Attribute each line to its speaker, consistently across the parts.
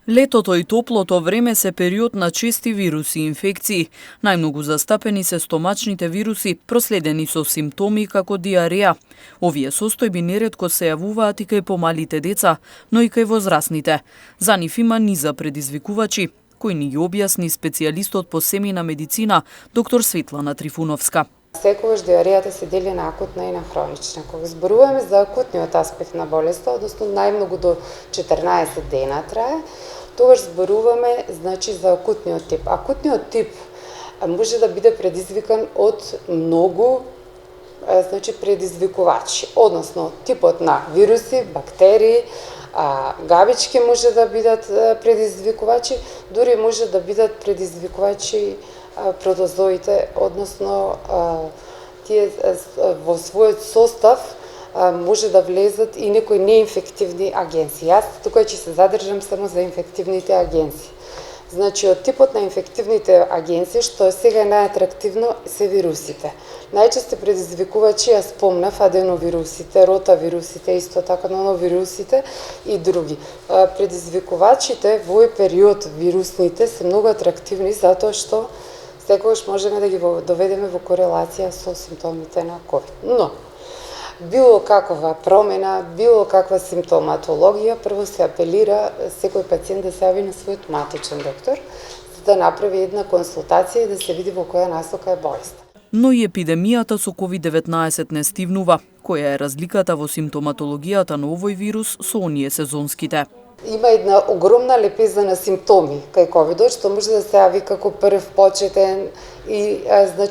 Speaker 1: Летото и топлото време се период на чести вируси и инфекции. Најмногу застапени се стомачните вируси, проследени со симптоми како диареја. Овие состојби неретко се јавуваат и кај помалите деца, но и кај возрастните. За нив има низа предизвикувачи, кои ни ги објасни специјалистот по семејна медицина, доктор Светлана Трифуновска.
Speaker 2: Секогаш диарејата се дели на акутна и на хронична. Кога зборуваме за акутниот аспект на болеста, односно најмногу до 14 дена трае, тогаш зборуваме за акутниот тип. Акутниот тип може да биде предизвикан од многу предизвикувачи, односно типот на вируси, бактерии, габички може да бидат предизвикувачи, дури може да бидат предизвикувачи протозоите, односно тие во својот состав може да влезат и некои неинфективни агенции. Јас тука ќе се задржам само за инфективните агенции. Значи, од типот на инфективните агенции, што сега е најатрактивно, се вирусите. Најчести предизвикувачи, ја спомнав, аденовирусите, ротавирусите, исто така нановирусите и други. Предизвикувачите во овој период вирусните се многу атрактивни затоа што секогаш можеме да ги доведеме во корелација со симптомите на COVID. Но, било каква промена, било каква симптоматологија, прво се апелира секој пациент да се јави на својот матичен доктор, за да направи една консултација и да се види во која насока е болест.
Speaker 1: Но и епидемијата со COVID-19 не стивнува. Која е разликата во симптоматологијата на овој вирус со оние сезонските?
Speaker 2: Има една огромна лепеза на симптоми кај ковидот, што може да се јави како прв почетен и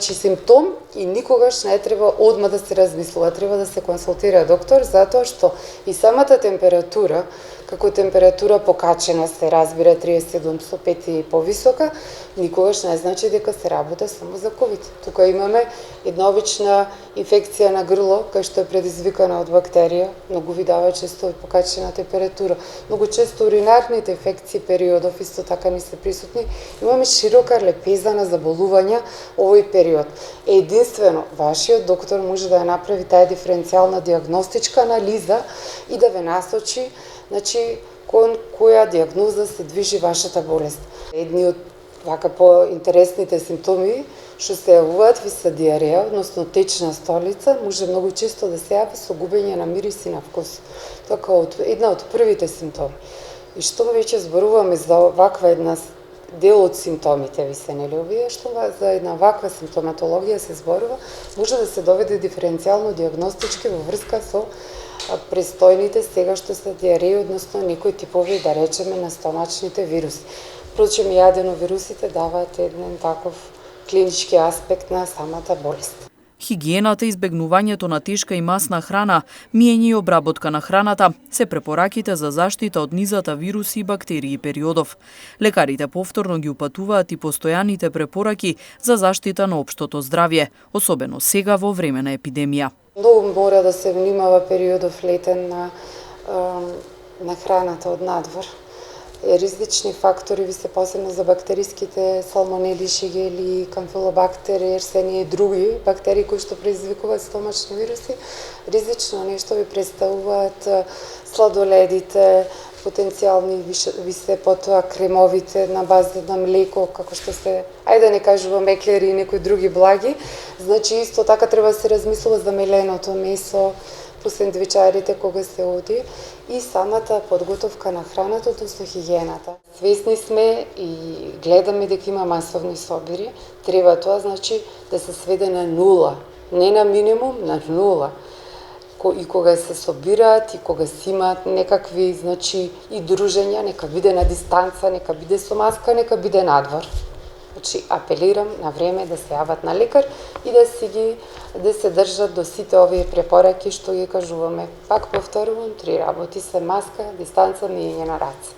Speaker 2: симптом и никогаш не треба одма да се размислува, треба да се консултира доктор, затоа што и самата температура, како температура покачена се разбира 37,5 и повисока, никогаш не значи дека се работа само за ковид. Тука имаме една обична инфекција на грло, кај што е предизвикана од бактерија, многу ви дава често и покачена температура. Многу често уринарните инфекции периодов исто така не се присутни. Имаме широка лепеза на заболувања овој период. Единствено, вашиот доктор може да ја направи таа диференцијална диагностичка анализа и да ве насочи кон која диагноза се движи вашата болест. Едни од поинтересните симптоми што се јавуваат ви се диареја, односно течна столица, може многу често да се јави со губење на мирис и на вкус. Тоа е една од првите симптоми. И што веќе зборуваме за ваква една дел од симптомите ви се нели овие, што за една ваква симптоматологија се зборува, може да се доведе диференцијално диагностички во врска со престојните сега што се диареја, односно некои типови, да речеме, на стомачните вируси. Впрочем, и аденовирусите даваат еден таков клинички аспект на самата болест.
Speaker 1: Хигиената, избегнувањето на тешка и масна храна, миење и обработка на храната се препораките за заштита од низата вируси и бактерии периодов. Лекарите повторно ги упатуваат и постојаните препораки за заштита на општото здравје, особено сега во време на епидемија.
Speaker 2: Многу мора да се внимава периодов летен на храната од надвор. Ризични фактори ви се посебно за бактериските салмонели, шигели, камфилобактери, ерсенија и други бактерии кои што предизвикуваат стомачни вируси. ризично нешто ви представуваат сладоледите, потенцијални ви се потоа кремовите на база на млеко, како што се, ајде да не кажувам еклери и некои други благи. Значи исто така треба да се размислува за меленото месо, по сендвичарите кога се оди и самата подготовка на храната, односно хигиената. Свесни сме и гледаме дека има масовни собири, треба тоа значи да се сведе на нула, не на минимум, на нула. И кога се собираат и кога си имаат некакви, значи, и дружења, нека биде на дистанца, нека биде со маска, нека биде надвор. Значи, апелирам на време да се јават на лекар и да се држат до сите овие препораки што ги кажуваме. Пак повторувам, 3 работи се маска, дистанца, миење на раце.